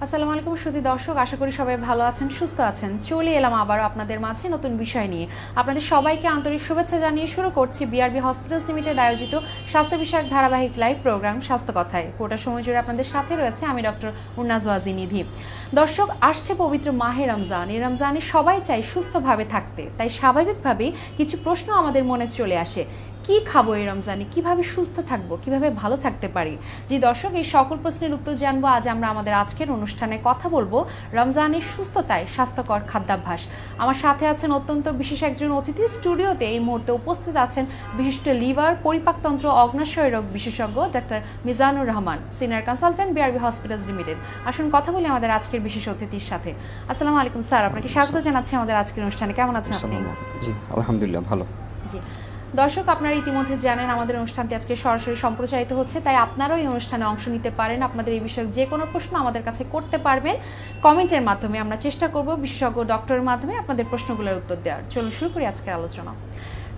আসসালামু আলাইকুম সুধী দর্শক, আশা করি সবাই ভালো আছেন, সুস্থ আছেন। চলে এলাম আবারও আপনাদের মাঝে নতুন বিষয় নিয়ে। আপনাদের সবাইকে আন্তরিক শুভেচ্ছা জানিয়ে শুরু করছি বিআরবি হসপিটালস লিমিটেড আয়োজিত স্বাস্থ্য বিষয়ক ধারাবাহিক লাইভ প্রোগ্রাম স্বাস্থ্য কথায়। পুরোটা সময় জুড়ে আপনাদের সাথে রয়েছে আমি ডক্টর উন্নাজ ওয়াজি নিধি। দর্শক, আসছে পবিত্র মাহে রমজান। এই রমজানে সবাই চাই সুস্থভাবে থাকতে, তাই স্বাভাবিকভাবেই কিছু প্রশ্ন আমাদের মনে চলে আসে। কি খাবো এই রমজানে, কিভাবে সুস্থ থাকবো, কিভাবে ভালো থাকতে পারি? যে দর্শক, এই সকল প্রশ্নের উত্তর জানবো আজ আমরা আমাদের আজকের অনুষ্ঠানে। কথা বলবো রমজানের সুস্থতায় স্বাস্থ্যকর খাদ্যাভ্যাস। আমার সাথে আছেন অত্যন্ত বিশেষ একজন অতিথি। স্টুডিওতে এই মুহূর্তে উপস্থিত আছেন বিশিষ্ট লিভার, পরিপাকতন্ত্র, অগ্নাশয় রোগ বিশেষজ্ঞ doctor Mizanur Rahman, senior consultant BRB hospitals limited. আসুন কথা বলি আমাদের আজকের বিশেষ অতিথির সাথে। আসসালামু আলাইকুম স্যার, আপনাকে স্বাগত জানাচ্ছি আমাদের আজকের অনুষ্ঠানে। কেমন আছেন আপনি? জি আলহামদুলিল্লাহ ভালো। জি দর্শক, আপনারা ইতিমধ্যে জানেন আমাদের অনুষ্ঠানটি আজকে সরাসরি সম্প্রচারিত হচ্ছে, তাই আপনারাও এই অনুষ্ঠানে অংশ নিতে পারেন। আপনাদের এই বিষয়ে যে কোনো প্রশ্ন আমাদের কাছে করতে পারবেন কমেন্টের মাধ্যমে। আমরা চেষ্টা করব বিশেষজ্ঞ ডক্টরের মাধ্যমে আপনাদের প্রশ্নগুলোর উত্তর দেওয়ার। চলুন শুরু করি আজকের আলোচনা।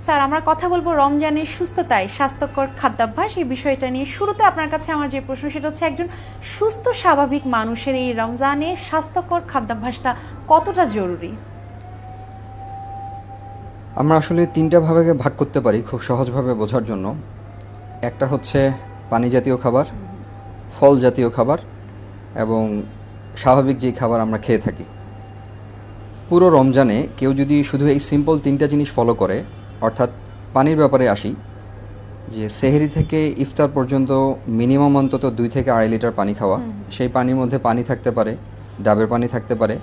স্যার, আমরা কথা বলবো রমজানের সুস্থতায় স্বাস্থ্যকর খাদ্যাভ্যাস, এই বিষয়টা নিয়ে। শুরুতে আপনার কাছে আমার যে প্রশ্ন সেটা হচ্ছে, একজন সুস্থ স্বাভাবিক মানুষের এই রমজানে স্বাস্থ্যকর খাদ্যাভ্যাসটা কতটা জরুরি? আমরা আসলে তিনটা ভাবে ভাগ করতে পারি খুব সহজভাবে বোঝার জন্য। একটা হচ্ছে পানি জাতীয় খাবার, ফল জাতীয় খাবার এবং স্বাভাবিক যেই খাবার আমরা খেয়ে থাকি। পুরো রমজানে কেউ যদি শুধু এই সিম্পল তিনটা জিনিস ফলো করে, অর্থাৎ পানির ব্যাপারে আসি, যে সেহরি থেকে ইফতার পর্যন্ত মিনিমাম অন্তত 2 থেকে 2.5 লিটার পানি খাওয়া। সেই পানির মধ্যে পানি থাকতে পারে, ডাবের পানি থাকতে পারে,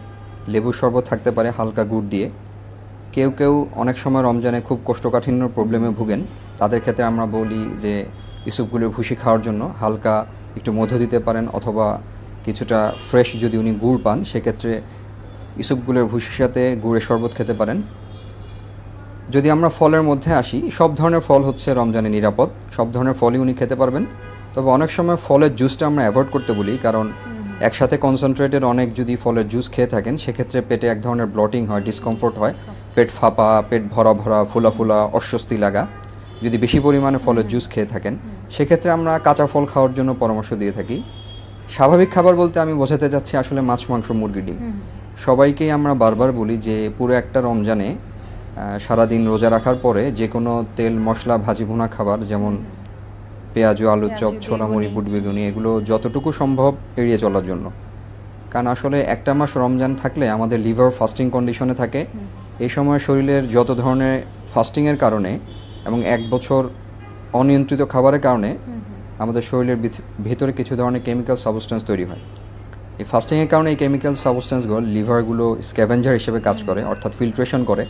লেবুর শরবত থাকতে পারে হালকা গুড় দিয়ে। কেউ কেউ অনেক সময় রমজানে খুব কোষ্ঠকাঠিন্য প্রবলেমে ভুগেন, তাদের ক্ষেত্রে আমরা বলি যে ইসুপগুলোর ভুসি খাওয়ার জন্য হালকা একটু মধু দিতে পারেন, অথবা কিছুটা ফ্রেশ যদি উনি গুড় পান সেক্ষেত্রে ইসুপগুলোর ভুসির সাথে গুড়ের শরবত খেতে পারেন। যদি আমরা ফলের মধ্যে আসি, সব ধরনের ফল হচ্ছে রমজানে নিরাপদ, সব ধরনের ফলই উনি খেতে পারবেন। তবে অনেক সময় ফলের জুসটা আমরা অ্যাভয়েড করতে বলি, কারণ একসাথে কনসেন্ট্রেটেড অনেক যদি ফলের জুস খেয়ে থাকেন সেক্ষেত্রে পেটে এক ধরনের ব্লটিং হয়, ডিসকমফোর্ট হয়, পেট ফাঁপা, পেট ভরা ভরা, ফোলা ফোলা, অস্বস্তি লাগা যদি বেশি পরিমাণে ফলের জুস খেয়ে থাকেন। সেক্ষেত্রে আমরা কাঁচা ফল খাওয়ার জন্য পরামর্শ দিয়ে থাকি। স্বাভাবিক খাবার বলতে আমি বোঝাতে চাচ্ছি আসলে মাছ, মাংস, মুরগি, ডিম। সবাইকেই আমরা বারবার বলি যে পুরো একটা রমজানে সারাদিন রোজা রাখার পরে যে কোনো তেল মশলা ভাজি ভুনা খাবার, যেমন পেঁয়াজু, আলুর চপ, ছোলা মুড়ি, বুট বেগুনি, এগুলো যতটুকু সম্ভব এড়িয়ে চলার জন্য। কারণ আসলে একটা মাস রমজান থাকলে আমাদের লিভার ফাস্টিং কন্ডিশনে থাকে। এই সময় শরীরের যত ধরনের ফাস্টিংয়ের কারণে এবং 1 বছর অনিয়ন্ত্রিত খাবারের কারণে আমাদের শরীরের ভিতরে কিছু ধরনের কেমিক্যাল সাবস্টেন্স তৈরি হয়। এই ফাস্টিংয়ের কারণে এই কেমিক্যাল সাবস্টেন্সগুলো লিভারগুলো স্ক্যাভেঞ্জার হিসেবে কাজ করে, অর্থাৎ ফিল্ট্রেশন করে,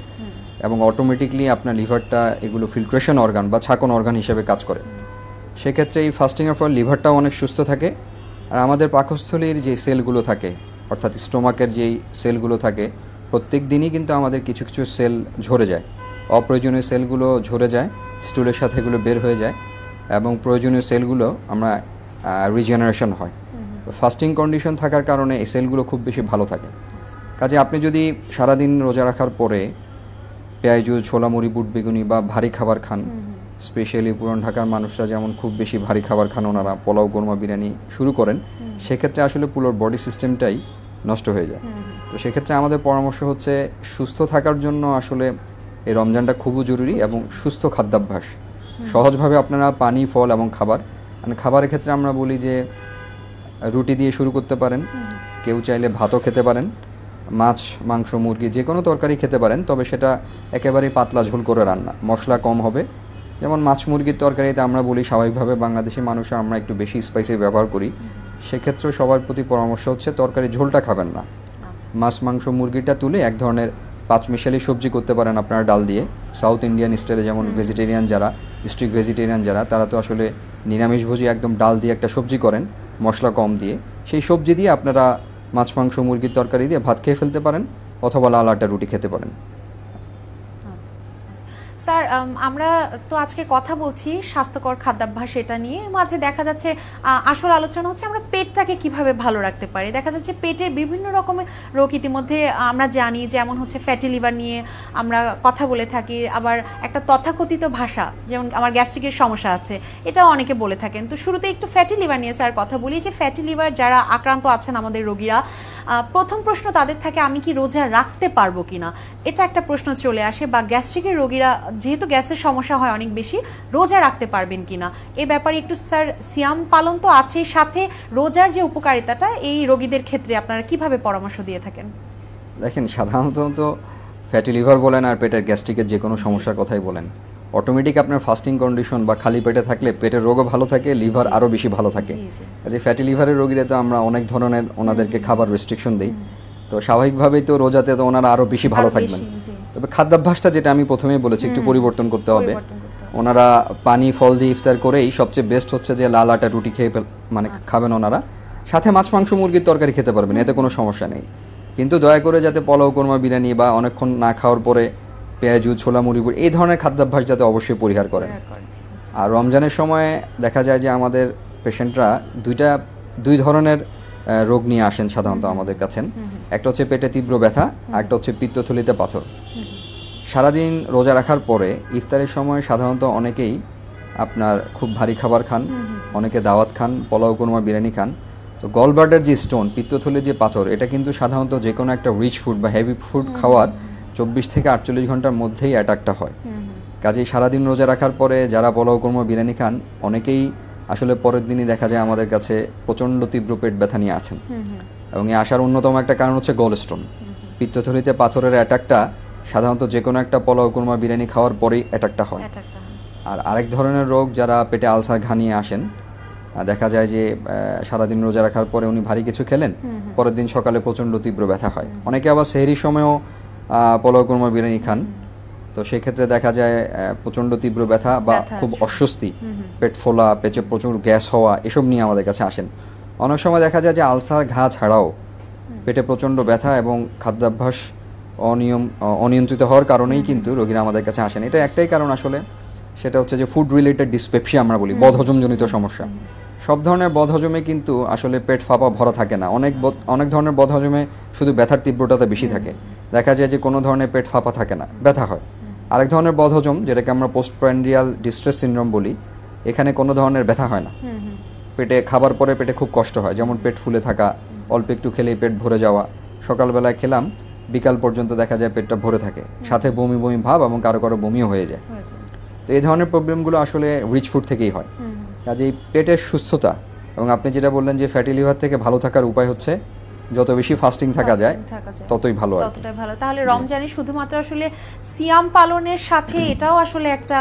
এবং অটোমেটিকলি আপনার লিভারটা এগুলো ফিল্ট্রেশন অর্গান বা ছাকন অর্গান হিসেবে কাজ করে। সেক্ষেত্রে এই ফাস্টিংয়ের ফলে লিভারটাও অনেক সুস্থ থাকে। আর আমাদের পাকস্থলীর যে সেলগুলো থাকে, অর্থাৎ স্টোমাকের যেই সেলগুলো থাকে, প্রত্যেক দিনই কিন্তু আমাদের কিছু কিছু সেল ঝরে যায়, অপ্রয়োজনীয় সেলগুলো ঝরে যায়, স্টুলের সাথে এগুলো বের হয়ে যায় এবং প্রয়োজনীয় সেলগুলো আমরা রিজেনারেশন হয়। তো ফাস্টিং কন্ডিশন থাকার কারণে এই সেলগুলো খুব বেশি ভালো থাকে। কাজে আপনি যদি সারাদিন রোজা রাখার পরে পেঁয়াজু, ছোলা মুড়ি, বুট বেগুনি বা ভারী খাবার খান, স্পেশালি পুরান ঢাকার মানুষরা যেমন খুব বেশি ভারী খাবার খান, ওনারা পোলাও, কোরমা, বিরিয়ানি শুরু করেন, সেক্ষেত্রে আসলে পুরো বডি সিস্টেমটাই নষ্ট হয়ে যায়। তো সেক্ষেত্রে আমাদের পরামর্শ হচ্ছে সুস্থ থাকার জন্য আসলে এই রমজানটা খুবই জরুরি, এবং সুস্থ খাদ্যাভ্যাস সহজভাবে আপনারা পানি, ফল এবং খাবার, মানে খাবারের ক্ষেত্রে আমরা বলি যে রুটি দিয়ে শুরু করতে পারেন, কেউ চাইলে ভাতও খেতে পারেন, মাছ, মাংস, মুরগি যে কোনো তরকারি খেতে পারেন, তবে সেটা একেবারেই পাতলা ঝোল করে রান্না, মশলা কম হবে। যেমন মাছ মুরগির তরকারিতে আমরা বলি স্বাভাবিকভাবে বাংলাদেশি মানুষরা আমরা একটু বেশি স্পাইসি ব্যবহার করি, সেক্ষেত্রে সবার প্রতি পরামর্শ হচ্ছে তরকারি ঝোলটা খাবেন না। মাছ, মাংস, মুরগিটা তুলে এক ধরনের 5 মিশালি সবজি করতে পারেন আপনারা ডাল দিয়ে। সাউথ ইন্ডিয়ান স্টাইলে যেমন ভেজিটেরিয়ান যারা, স্ট্রিক্ট ভেজিটেরিয়ান যারা, তারা তো আসলে নিরামিষভোজী, একদম ডাল দিয়ে একটা সবজি করেন মশলা কম দিয়ে। সেই সবজি দিয়ে আপনারা মাছ, মাংস, মুরগির তরকারি দিয়ে ভাত খেয়ে ফেলতে পারেন, অথবা লাল আটা রুটি খেতে পারেন। স্যার আমরা তো আজকে কথা বলছি স্বাস্থ্যকর খাদ্যাভ্যাস এটা নিয়ে, এর মাঝে দেখা যাচ্ছে আসল আলোচনা হচ্ছে আমরা পেটটাকে কিভাবে ভালো রাখতে পারি। দেখা যাচ্ছে পেটের বিভিন্ন রকমের রোগ ইতিমধ্যে আমরা জানি, যেমন হচ্ছে ফ্যাটি লিভার নিয়ে আমরা কথা বলে থাকি, আবার একটা তথাকথিত ভাষা যেমন আমার গ্যাস্ট্রিকের সমস্যা আছে এটাও অনেকে বলে থাকেন। তো শুরুতে একটু ফ্যাটি লিভার নিয়ে স্যার কথা বলি, যে ফ্যাটি লিভার যারা আক্রান্ত আছেন আমাদের রোগীরা, প্রথম প্রশ্ন তাদের থাকে আমি কি রোজা রাখতে পারবো কিনা, এটা একটা প্রশ্ন চলে আসে। বা গ্যাস্ট্রিকের রোগীরা যেহেতু গ্যাসের সমস্যা হয় অনেক বেশি, রোজা রাখতে পারবেন কিনা এ ব্যাপারে একটু স্যার, সিয়াম পালন তো আছেই, সাথে রোজার যে উপকারিতাটা এই রোগীদের ক্ষেত্রে আপনারা কিভাবে পরামর্শ দিয়ে থাকেন? দেখেন, সাধারণত তো ফ্যাটি লিভার বলেন আর পেটের গ্যাস্ট্রিকের যে কোনো সমস্যার কথাই বলেন, অটোমেটিক আপনার ফাস্টিং কন্ডিশন বা খালি পেটে থাকলে পেটের রোগও ভালো থাকে, লিভার আরও বেশি ভালো থাকে। যে ফ্যাটি লিভারের রোগীরা তো আমরা অনেক ধরনের ওনাদেরকে খাবার রেস্ট্রিকশন দিই, তো স্বাভাবিকভাবেই তো রোজাতে তো ওনারা আরও বেশি ভালো থাকবেন। তবে খাদ্যাভ্যাসটা যেটা আমি প্রথমেই বলেছি একটু পরিবর্তন করতে হবে। ওনারা পানি ফল দিয়ে ইফতার করেই সবচেয়ে বেস্ট হচ্ছে যে লাল আটা রুটি খেয়ে মানে খাবেন ওনারা, সাথে মাছ মাংস মুরগির তরকারি খেতে পারবেন, এতে কোনো সমস্যা নেই। কিন্তু দয়া করে যাতে পোলাও কোরমা বিরিয়ানি বা অনেকক্ষণ না খাওয়ার পরে পেঁয়াজু ছোলা মুড়ি এই ধরনের খাদ্যাভ্যাস যাতে অবশ্যই পরিহার করেন। আর রমজানের সময় দেখা যায় যে আমাদের পেশেন্টরা দুই ধরনের রোগ নিয়ে আসেন সাধারণত আমাদের কাছে। একটা হচ্ছে পেটে তীব্র ব্যথা, আর একটা হচ্ছে পিত্তথলিতে পাথর। সারাদিন রোজা রাখার পরে ইফতারের সময় সাধারণত অনেকেই আপনার খুব ভারী খাবার খান, অনেকে দাওয়াত খান, পোলাও কোরমা বিরিয়ানি খান। তো গলব্লাডার যে স্টোন, পিত্তথলির যে পাথর, এটা কিন্তু সাধারণত যে কোনো একটা রিচ ফুড বা হেভি ফুড খাওয়ার 24 থেকে 48 ঘন্টার মধ্যেই অ্যাটাকটা হয়। কাজেই সারাদিন রোজা রাখার পরে যারা পোলাও কোরমা বিরিয়ানি খান অনেকেই আসলে পরের দিনই দেখা যায় আমাদের কাছে প্রচণ্ড তীব্র পেট ব্যথা নিয়ে আছেন। এবং এই আসার অন্যতম একটা কারণ হচ্ছে গল স্টোন। পিত্তথলিতে পাথরের অ্যাটাকটা সাধারণত যে কোনো একটা পোলাও কোরমা বিরিয়ানি খাওয়ার পরেই অ্যাটাকটা হয়। আর আরেক ধরনের রোগ যারা পেটে আলসার ঘা নিয়ে আসেন, দেখা যায় যে সারাদিন রোজা রাখার পরে উনি ভারী কিছু খেলেন, পরের দিন সকালে প্রচণ্ড তীব্র ব্যথা হয়। অনেকে আবার সেহরির সময়ও পোলাও কোরমা বিরিয়ানি খান, তো সেক্ষেত্রে দেখা যায় প্রচণ্ড তীব্র ব্যথা বা খুব অস্বস্তি, পেট ফোলা, পেটে প্রচুর গ্যাস হওয়া, এসব নিয়ে আমাদের কাছে আসেন। অনেক সময় দেখা যায় যে আলসার ঘা ছাড়াও পেটে প্রচণ্ড ব্যথা এবং খাদ্যাভ্যাস অনিয়ন্ত্রিত হওয়ার কারণেই কিন্তু রোগীরা আমাদের কাছে আসেন। এটা একটাই কারণ আসলে, সেটা হচ্ছে যে ফুড রিলেটেড ডিসপেপসিয়া আমরা বলি, বদহজমজনিত সমস্যা। সব ধরনের বদহজমে কিন্তু আসলে পেট ফাঁপা ভরা থাকে না। অনেক ধরনের বদহজমে শুধু ব্যথার তীব্রতা বেশি থাকে, দেখা যায় যে কোনো ধরনের পেট ফাঁপা থাকে না, ব্যথা হয়। আরেক ধরনের বদহজম যেটাকে আমরা পোস্টপ্রান্ডিয়াল ডিস্ট্রেস সিনড্রোম বলি, এখানে কোনো ধরনের ব্যথা হয় না, পেটে খাবার পরে পেটে খুব কষ্ট হয়, যেমন পেট ফুলে থাকা, অল্প একটু খেলেই পেট ভরে যাওয়া, সকালবেলায় খেলাম বিকাল পর্যন্ত দেখা যায় পেটটা ভরে থাকে, সাথে বমি বমি ভাব এবং কারো কারো বমিও হয়ে যায়। তো এই ধরনের প্রবলেমগুলো আসলে রিচ ফুড থেকেই হয়। কাজেই পেটের সুস্থতা, এবং আপনি যেটা বললেন যে ফ্যাটি লিভার থেকে ভালো থাকার উপায় হচ্ছে যত বেশি ফাস্টিং থাকা যায় ততই ভালো। ততটাই ভালো। তাহলে রমজানে শুধুমাত্র আসলে সিয়াম পালনের সাথে এটাও আসলে একটা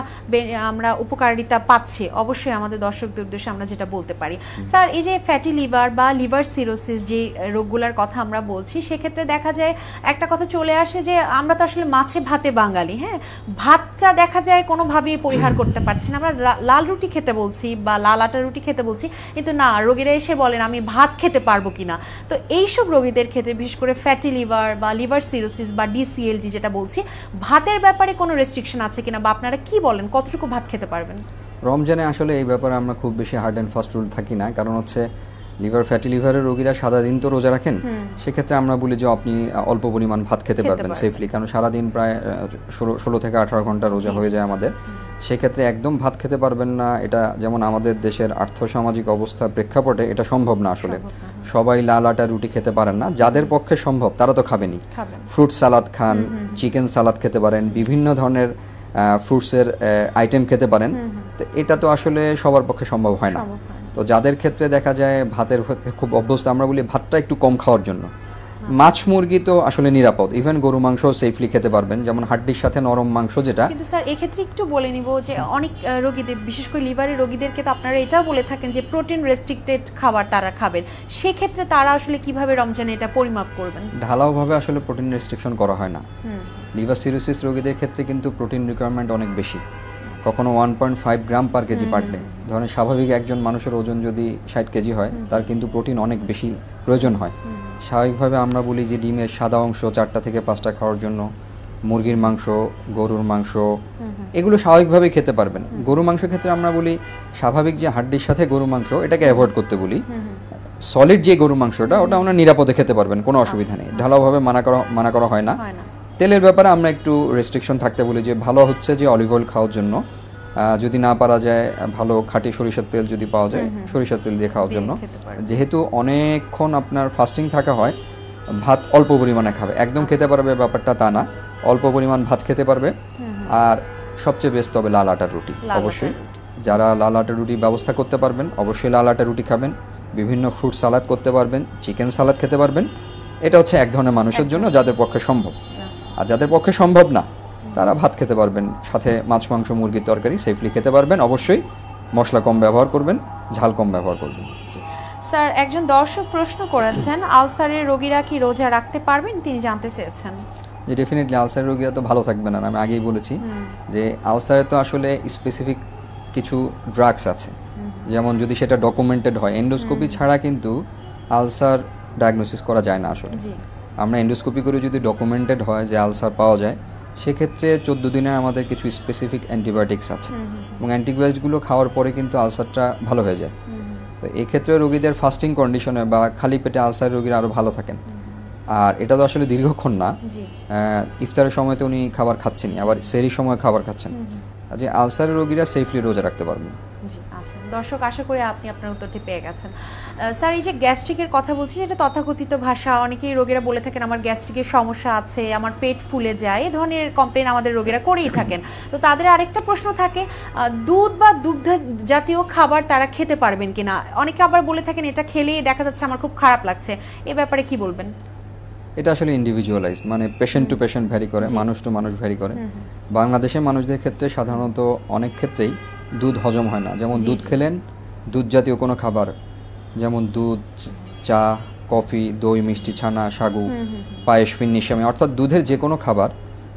আমরা উপকারিতা পাচ্ছি অবশ্যই আমাদের দর্শকদের উদ্দেশ্যে আমরা যেটা বলতে পারি। স্যার, এই যে ফ্যাটি লিভার বা লিভার সিরোসিস যে রোগগুলোর কথা আমরা বলছি, সেক্ষেত্রে দেখা যায় একটা কথা চলে আসে যে আমরা তো আসলে মাছে ভাতে বাঙালি, হ্যাঁ, ভাতটা দেখা যায় কোনোভাবেই পরিহার করতে পারছি না। আমরা লাল রুটি খেতে বলছি বা লাল আটা রুটি খেতে বলছি, কিন্তু না, রোগীরা এসে বলেন আমি ভাত খেতে পারবো কিনা। তো এইসব রোগীদের ক্ষেত্রে বিশেষ করে ফ্যাটি লিভার বা লিভার সিরোসিস বা ডিসিএলডি যেটা বলছি, ভাতের ব্যাপারে কোনো রেস্ট্রিকশন আছে কিনা বা আপনারা কি বলেন, কতটুকু ভাত খেতে পারবেন? রমজানে আসলে এই ব্যাপারে আমরা খুব বেশি হার্ড অ্যান্ড ফাস্ট রুল থাকি না, কারণ হচ্ছে ফ্যাটি লিভারের রোগীরা সারা দিন তো রোজা রাখেন, সেক্ষেত্রে আমরা বলি যে আপনি অল্প পরিমাণ ভাত খেতে পারবেন সেফলি, কারণ সারাদিন প্রায় 16 থেকে 18 ঘন্টা রোজা হয়ে যায় আমাদের। সেক্ষেত্রে একদম ভাত খেতে পারবেন না, এটা যেমন আমাদের দেশের আর্থসামাজিক অবস্থা প্রেক্ষাপটে এটা সম্ভব না আসলে। সবাই লাল আটা রুটি খেতে পারেন না, যাদের পক্ষে সম্ভব তারা তো খাবেনই। ফ্রুট সালাদ খান, চিকেন সালাদ খেতে পারেন, বিভিন্ন ধরনের ফ্রুটসের আইটেম খেতে পারেন। তো এটা তো আসলে সবার পক্ষে সম্ভব হয় না। তো যাদের ক্ষেত্রে দেখা যায় ভাতের খুব অভ্যস্ত, আমরা বলি ভাতটা একটু কম খাওয়ার জন্য। মাছ মুরগি তো আসলে নিরাপদ, ইভেন গরু মাংস সেফলি খেতে পারবেন, যেমন হাড্ডির সাথে নরম মাংস যেটা। কিন্তু স্যার এক্ষেত্রে একটু বলে নিব যে অনেক রোগীদের, বিশেষ করে লিভারের রোগীদেরকে তো আপনারা এটাও বলে থাকেন যে প্রোটিন রেস্ট্রিক্টেড খাবার তারা খাবেন, সেক্ষেত্রে তারা আসলে কিভাবে রমজানে এটা পরিমাপ করবেন? ঢালাওভাবে আসলে প্রোটিন রেস্ট্রিকশন করা হয় না। লিভার সিরোসিস রোগীদের ক্ষেত্রে কিন্তু প্রোটিন রিকোয়ারমেন্ট অনেক বেশি, কখনো 1.5 গ্রাম পার কেজি পার ডে। ধরেন স্বাভাবিক একজন মানুষের ওজন যদি 60 কেজি হয়, তার কিন্তু প্রোটিন অনেক বেশি প্রয়োজন হয়। স্বাভাবিকভাবে আমরা বলি যে ডিমের সাদা অংশ 4টা থেকে 5টা খাওয়ার জন্য, মুরগির মাংস, গরুর মাংস, এগুলো স্বাভাবিকভাবেই খেতে পারবেন। গরু মাংস ক্ষেত্রে আমরা বলি স্বাভাবিক যে হাড্ডির সাথে গরু মাংস, এটাকে অ্যাভয়েড করতে বলি। সলিড যে গরু মাংসটা, ওটা ওনারা নিরাপদে খেতে পারবেন, কোনো অসুবিধা নেই, ঢালাওভাবে মানা করা হয় না। তেলের ব্যাপারে আমরা একটু রেস্ট্রিকশন থাকতে বলি, যে ভালো হচ্ছে যে অলিভ অয়েল খাওয়ার জন্য, যদি না পারা যায় ভালো খাঁটি সরিষার তেল যদি পাওয়া যায়, সরিষার তেল দিয়ে খাওয়ার জন্য। যেহেতু অনেকক্ষণ আপনার ফাস্টিং থাকা হয়, ভাত অল্প পরিমাণে খাবে, একদম খেতে পারবে ব্যাপারটা তা না, অল্প পরিমাণ ভাত খেতে পারবে। আর সবচেয়ে বেস্ট হবে লাল আটার রুটি। অবশ্যই যারা লাল আটার রুটি ব্যবস্থা করতে পারবেন, অবশ্যই লাল আটার রুটি খাবেন। বিভিন্ন ফ্রুট সালাদ করতে পারবেন, চিকেন সালাদ খেতে পারবেন। এটা হচ্ছে এক ধরনের মানুষের জন্য যাদের পক্ষে সম্ভব। আর যাদের পক্ষে সম্ভব না, তারা ভাত খেতে পারবেন, সাথে মাছ, মাংস, মুরগির তরকারি সেফলি খেতে পারবেন। অবশ্যই মশলা কম ব্যবহার করবেন, ঝাল কম ব্যবহার করবেন। স্যার, একজন দর্শক প্রশ্ন করেছেন, আলসারের রোগীরা কি রোজা রাখতে পারবেন, তিনি জানতে চেয়েছেন। যে ডেফিনেটলি আলসারের রোগীরা তো ভালো থাকবে না, আমি আগেই বলেছি যে আলসারে তো আসলে স্পেসিফিক কিছু ড্রাগস আছে, যেমন যদি সেটা ডকুমেন্টেড হয়, এন্ডোস্কোপি ছাড়া কিন্তু আলসার ডায়াগনোসিস করা যায় না। আসলে আমরা এন্ডোস্কোপি করে যদি ডকুমেন্টেড হয় যে আলসার পাওয়া যায়, সেক্ষেত্রে 14 দিনের আমাদের কিছু স্পেসিফিক অ্যান্টিবায়োটিক্স আছে, এবং অ্যান্টিবায়োটিকগুলো খাওয়ার পরে কিন্তু আলসারটা ভালো হয়ে যায়। তো এক্ষেত্রে রোগীদের ফাস্টিং কন্ডিশনে বা খালি পেটে আলসার রোগীরা আরও ভালো থাকেন। আর এটা তো আসলে দীর্ঘক্ষণ না, ইফতারের সময় তো উনি খাবার খাচ্ছেনই, আবার সেহরির সময় খাবার খাচ্ছেন, যে আলসারের রোগীরা সেফলি রোজা রাখতে পারবেন। জি, আচ্ছা দর্শক, আশা করি আপনি আপনার উত্তরটি পেয়ে গেছেন। স্যার, এই যে গ্যাস্ট্রিকের কথা বলছি, এটা তথাকথিত ভাষা, অনেকেই রোগীরা বলে থাকেন আমার গ্যাস্ট্রিকের সমস্যা আছে, আমার পেট ফুলে যায়, এই ধরনের কমপ্লেন আমাদের রোগীরা করেই থাকেন। তো তাদের আরেকটা প্রশ্ন থাকে, দুধ বা দুগ্ধ জাতীয় খাবার তারা খেতে পারবেন কিনা। অনেকে আবার বলে থাকেন এটা খেলেই দেখা যাচ্ছে আমার খুব খারাপ লাগছে, এ ব্যাপারে কি বলবেন? এটা আসলে ইন্ডিভিজুয়ালাইজড, মানে পেশেন্ট টু পেশেন্ট ভ্যারি করে, মানুষ টু মানুষ ভ্যারি করে। বাংলাদেশের মানুষদের ক্ষেত্রে সাধারণত অনেক ক্ষেত্রেই দুধ হজম হয় না। যেমন দুধ খেলেন, দুধ জাতীয় কোনো খাবার, যেমন দুধ, চা, কফি, দই, মিষ্টি, ছানা, সাগু, পায়েস, ফিন্নি, সেমাই, অর্থাৎ দুধের যে কোনো খাবার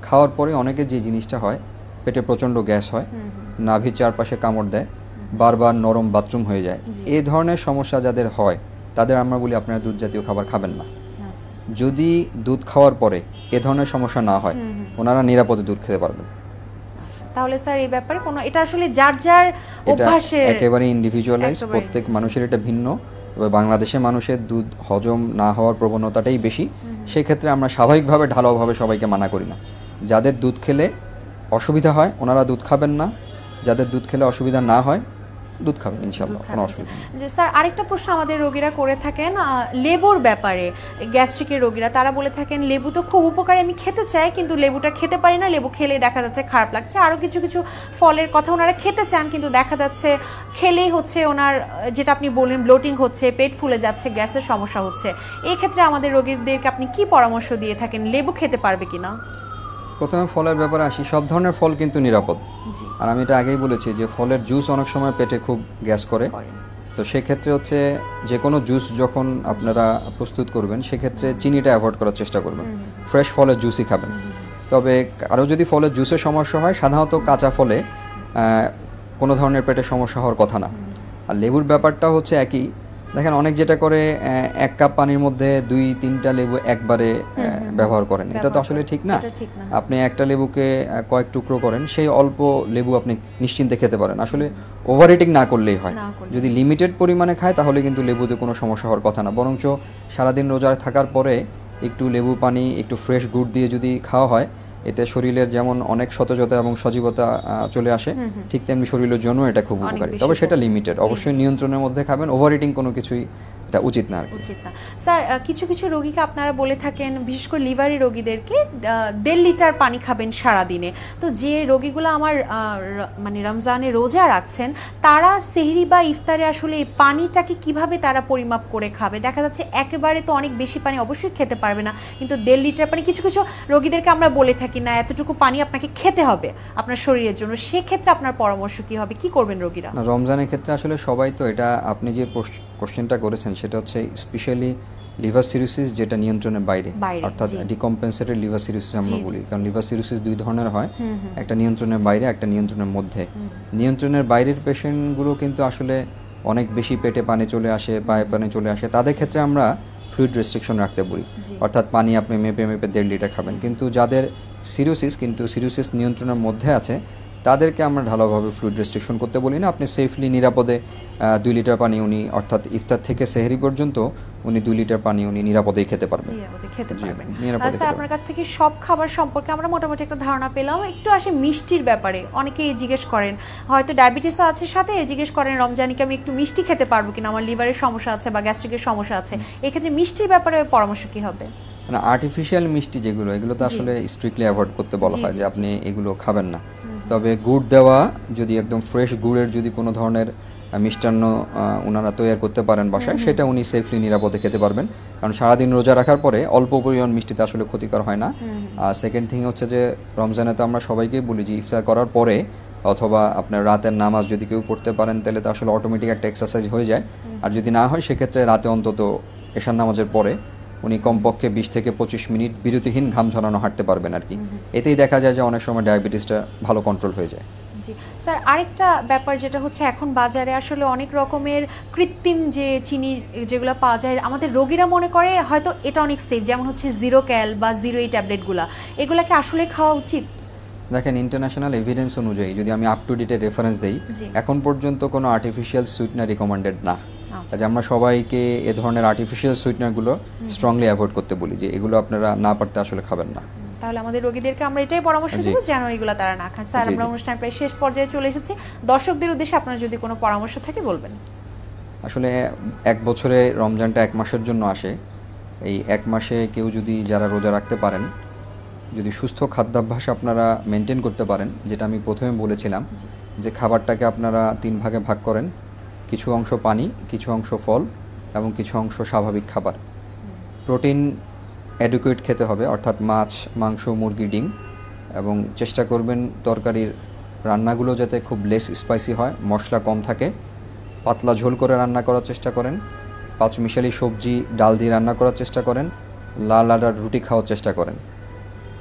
খাওয়ার পরে অনেকের যে জিনিসটা হয়, পেটে প্রচণ্ড গ্যাস হয়, নাভির চারপাশে কামড় দেয়, বারবার নরম বাথরুম হয়ে যায়, এই ধরনের সমস্যা যাদের হয়, তাদের আমরা বলি আপনারা দুধ জাতীয় খাবার খাবেন না। যদি দুধ খাওয়ার পরে এ ধরনের সমস্যা না হয়, ওনারা নিরাপদে দুধ খেতে পারবেন। তাহলে স্যার এই ব্যাপারে কোনো, এটা আসলে যার যার অভ্যাসে একেবারে ইন্ডিভিজুয়ালাইজ, প্রত্যেক মানুষের এটা ভিন্ন। তবে বাংলাদেশের মানুষের দুধ হজম না হওয়ার প্রবণতাটাই বেশি, সেক্ষেত্রে আমরা স্বাভাবিকভাবে ঢালাওভাবে সবাইকে মানা করি না। যাদের দুধ খেলে অসুবিধা হয় ওনারা দুধ খাবেন না, যাদের দুধ খেলে অসুবিধা না হয় দুধ খাবেন ইনশাআল্লাহ, কোনো অসুবিধা নেই। যে স্যার, আরেকটা প্রশ্ন আমাদের রোগীরা করে থাকেন লেবুর ব্যাপারে, গ্যাস্ট্রিকের রোগীরা তারা বলে থাকেন লেবু তো খুব উপকারী, আমি খেতে চাই কিন্তু লেবুটা খেতে পারি না, লেবু খেলে দেখা যাচ্ছে খারাপ লাগছে। আরও কিছু কিছু ফলের কথা ওনারা খেতে চান, কিন্তু দেখা যাচ্ছে খেলেই হচ্ছে ওনার, যেটা আপনি বললেন, ব্লোটিং হচ্ছে, পেট ফুলে যাচ্ছে, গ্যাসের সমস্যা হচ্ছে। এই ক্ষেত্রে আমাদের রোগীদেরকে আপনি কি পরামর্শ দিয়ে থাকেন, লেবু খেতে পারবে কিনা? প্রথমে ফলের ব্যাপারে আসি, সব ধরনের ফল কিন্তু নিরাপদ। আর আমি এটা আগেই বলেছি যে ফলের জুস অনেক সময় পেটে খুব গ্যাস করে, তো সেক্ষেত্রে হচ্ছে যে কোনো জুস যখন আপনারা প্রস্তুত করবেন, সেক্ষেত্রে চিনিটা অ্যাভয়েড করার চেষ্টা করবেন, ফ্রেশ ফলের জুসই খাবেন। তবে আরও যদি ফলের জুসের সমস্যা হয়, সাধারণত কাঁচা ফলে কোনো ধরনের পেটের সমস্যা হওয়ার কথা না। আর লেবুর ব্যাপারটা হচ্ছে একই, দেখেন অনেক যেটা করে 1 কাপ পানির মধ্যে 2-3টা লেবু একবারে ব্যবহার করেন, এটা তো আসলে ঠিক না। আপনি একটা লেবুকে কয়েক টুকরো করেন, সেই অল্প লেবু আপনি নিশ্চিন্তে খেতে পারেন। আসলে ওভার ইটিং না করলেই হয়, যদি লিমিটেড পরিমাণে খায় তাহলে কিন্তু লেবুতে কোনো সমস্যা হওয়ার কথা না। বরঞ্চ সারাদিন রোজা থাকার পরে একটু লেবু পানি, একটু ফ্রেশ গুড় দিয়ে যদি খাওয়া হয়, এতে শরীরের যেমন অনেক সতেজতা এবং সজীবতা চলে আসে, ঠিক তেমনি শরীরের জন্য এটা খুব উপকারী। তবে সেটা লিমিটেড, অবশ্যই নিয়ন্ত্রণের মধ্যে খাবেন, ওভার ইটিং কোনো কিছুই এটা উচিত না। স্যার, কিছু কিছু রোগীকে আপনারা বলে থাকেন, বিশেষ করে লিভারি রোগীদেরকে 1.5 লিটার পানি খাবেন সারাদিনে। তো যে রোগীগুলো আমার মানে রমজানে রোজা রাখছেন, তারা সেহরি বা ইফতারে আসলে পানিটাকে কিভাবে তারা পরিমাপ করে খাবে? দেখা যাচ্ছে একেবারে তো অনেক বেশি পানি অবশ্যই খেতে পারবে না, কিন্তু 1.5 লিটার পানি, কিছু কিছু রোগীদেরকে আমরা বলে থাকি না এতটুকু পানি আপনাকে খেতে হবে আপনার শরীরের জন্য, সেক্ষেত্রে আপনার পরামর্শ কি হবে, কি করবেন রোগীরা? রমজানের ক্ষেত্রে আসলে সবাই তো, এটা আপনি যে কোশ্চেনটা করেছেন সেটা হচ্ছে স্পেশালি লিভার সিরোসিস, যেটা নিয়ন্ত্রণের বাইরে, অর্থাৎ ডিকম্পেনসেটেড লিভার সিরোসিস আমরা বলি। কারণ লিভার সিরোসিস 2 ধরনের হয়, একটা নিয়ন্ত্রণের বাইরে, একটা নিয়ন্ত্রণের মধ্যে। নিয়ন্ত্রণের বাইরের পেশেন্টগুলো কিন্তু আসলে অনেক বেশি পেটে পানি চলে আসে, পায়ে পানি চলে আসে, তাদের ক্ষেত্রে আমরা ফ্লুইড রেস্ট্রিকশন রাখতে বলি, জি। অর্থাৎ পানি আপনি মেপে মেপে 1.5 লিটার খাবেন। কিন্তু যাদের সিরোসিস নিয়ন্ত্রণের মধ্যে আছে তাদেরকে আমরা ঢালাওভাবে ফ্লুইড রেস্ট্রিকশন করতে বলি না। আপনি সেফলি নিরাপদে 2 লিটার পানি উনি, অর্থাৎ ইফতার থেকে সেহরি পর্যন্ত উনি 2 লিটার পানি উনি নিরাপদেই খেতে পারবেন। নিরাপদে খেতে জি, পারবেন। নিরাপদে স্যার খেতে আপনার কাছ থেকে সব খাবার সম্পর্কে আমরা মোটামুটি একটা ধারণা পেলাম। একটু আসে মিষ্টির ব্যাপারে, অনেকেই জিজ্ঞেস করেন, হয়তো ডায়াবেটিসও আছে সাথে, জিজ্ঞেস করেন রমজানে কি আমি একটু মিষ্টি খেতে পারবো কিনা, আমার লিভারের সমস্যা আছে বা গ্যাস্ট্রিকের সমস্যা আছে, এক্ষেত্রে মিষ্টির ব্যাপারে পরামর্শ কি হবে? মানে আর্টিফিশিয়াল মিষ্টি যেগুলো, এগুলো তো আসলে স্ট্রিক্টলি অ্যাভয়েড করতে বলা হয় যে আপনি এগুলো খাবেন না। তবে গুড় দেওয়া, যদি একদম ফ্রেশ গুড়ের যদি কোনো ধরনের মিষ্টান্ন ওনারা তৈরি করতে পারেন বাসায়, সেটা উনি সেফলি নিরাপদে খেতে পারবেন। কারণ সারাদিন রোজা রাখার পরে অল্প পরিমাণ মিষ্টিতে আসলে ক্ষতিকর হয় না। আর সেকেন্ড থিং হচ্ছে যে রমজানে তো আমরা সবাইকেই বলি যে ইফতার করার পরে অথবা আপনার রাতের নামাজ যদি কেউ পড়তে পারেন তাহলে তো আসলে অটোমেটিক একটা এক্সারসাইজ হয়ে যায়। আর যদি না হয় সেক্ষেত্রে রাতে অন্তত এশার নামাজের পরে উনি কমপক্ষে 20 থেকে 25 মিনিট বিরতিহীন ঘাম ঝরানো হাঁটতে পারবেন আর কি। এতেই দেখা যায় যে অনেক সময় ডায়াবেটিসটা ভালো কন্ট্রোল হয়ে যায়। জি স্যার, আরেকটা ব্যাপার যেটা হচ্ছে এখন বাজারে আসলে অনেক রকমের কৃত্রিম যে চিনি যেগুলো পাওয়া যায়, আমাদের রোগীরা মনে করে হয়তো এটা অনেক সেফ, যেমন হচ্ছে জিরো ক্যাল বা জিরো এই ট্যাবলেটগুলো, এগুলাকে আসলে খাওয়া উচিত? দেখেন, ইন্টারন্যাশনাল এভিডেন্স অনুযায়ী যদি আমি আপ টু ডেটের রেফারেন্স দেই, এখন পর্যন্ত কোনো আর্টিফিশিয়াল সুইটনার রিকমেন্ডেড না। আচ্ছা, আমরা সবাইকে এ ধরনের আর্টিফিশিয়াল সুইটনারগুলো স্ট্রংলি অ্যাভয়েড করতে বলি যে এগুলো আপনারা না পারতে আসলে খাবেন না। তাহলে আমাদের রোগীদেরকে আমরা এটাই পরামর্শ দেব যেন এগুলো তারা না খান। স্যার, আমরা অনুষ্ঠান প্রায় শেষ পর্যায়ে চলে এসেছি, দর্শকদের উদ্দেশ্যে আপনার যদি কোনো পরামর্শ থাকে বলবেন। আসলে এক বছরে রমজানটা 1 মাসের জন্য আসে। এই 1 মাসে কেউ যদি যারা রোজা রাখতে পারেন, যদি সুস্থ খাদ্যাভ্যাস আপনারা মেনটেন করতে পারেন, যেটা আমি প্রথমে বলেছিলাম যে খাবারটাকে আপনারা 3 ভাগে ভাগ করেন, কিছু অংশ পানি, কিছু অংশ ফল এবং কিছু অংশ স্বাভাবিক খাবার। প্রোটিন অ্যাডুকুয়েট খেতে হবে, অর্থাৎ মাছ, মাংস, মুরগি, ডিম, এবং চেষ্টা করবেন তরকারির রান্নাগুলো যাতে খুব লেস স্পাইসি হয়, মশলা কম থাকে, পাতলা ঝোল করে রান্না করার চেষ্টা করেন, 5 মিশালি সবজি ডাল দিয়ে রান্না করার চেষ্টা করেন, লাল আটার রুটি খাওয়ার চেষ্টা করেন।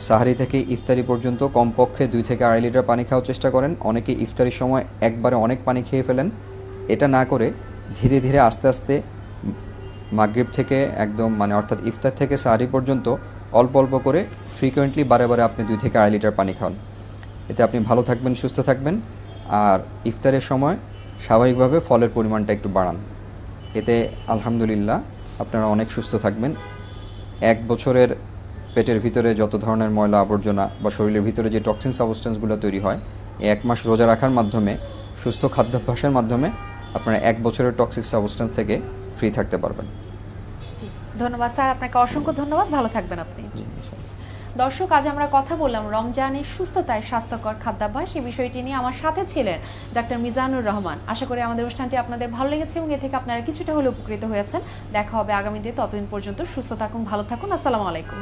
সাহারি থেকে ইফতারি পর্যন্ত কমপক্ষে 2 থেকে 2.5 লিটার পানি খাওয়ার চেষ্টা করেন। অনেকে ইফতারির সময় একবারে অনেক পানি খেয়ে ফেলেন, এটা না করে ধীরে ধীরে আস্তে আস্তে মাগরিব থেকে একদম অর্থাৎ ইফতার থেকে সাহারি পর্যন্ত অল্প অল্প করে ফ্রিকোয়েন্টলি বারে বারে আপনি 2 থেকে 2.5 লিটার পানি খান। এতে আপনি ভালো থাকবেন, সুস্থ থাকবেন। আর ইফতারের সময় স্বাভাবিকভাবে ফলের পরিমাণটা একটু বাড়ান, এতে আলহামদুলিল্লাহ আপনারা অনেক সুস্থ থাকবেন। 1 বছরের পেটের ভিতরে যত ধরনের ময়লা আবর্জনা বা শরীরের ভিতরে যে টক্সিন সাবস্টেন্সগুলো তৈরি হয়, এই 1 মাস রোজা রাখার মাধ্যমে, সুস্থ খাদ্যাভ্যাসের মাধ্যমে আপনারা 1 বছরের টক্সিক সাবস্টেন্স থেকে ফ্রি থাকতে পারবেন। জি, ধন্যবাদ স্যার, আপনাকে অসংখ্য ধন্যবাদ, ভালো থাকবেন আপনি। দর্শক, আজ আমরা কথা বললাম রমজানের সুস্থতায় স্বাস্থ্যকর খাদ্যাভ্যাস, এই বিষয়টি নিয়ে আমার সাথে ছিলেন ডাক্তার মিজানুর রহমান। আশা করি আমাদের অনুষ্ঠানটি আপনাদের ভালো লেগেছে এবং এ থেকে আপনারা কিছুটা হলেও উপকৃত হয়েছেন। দেখা হবে আগামীতে, ততদিন পর্যন্ত সুস্থ থাকুন, ভালো থাকুন, আসসালামু আলাইকুম।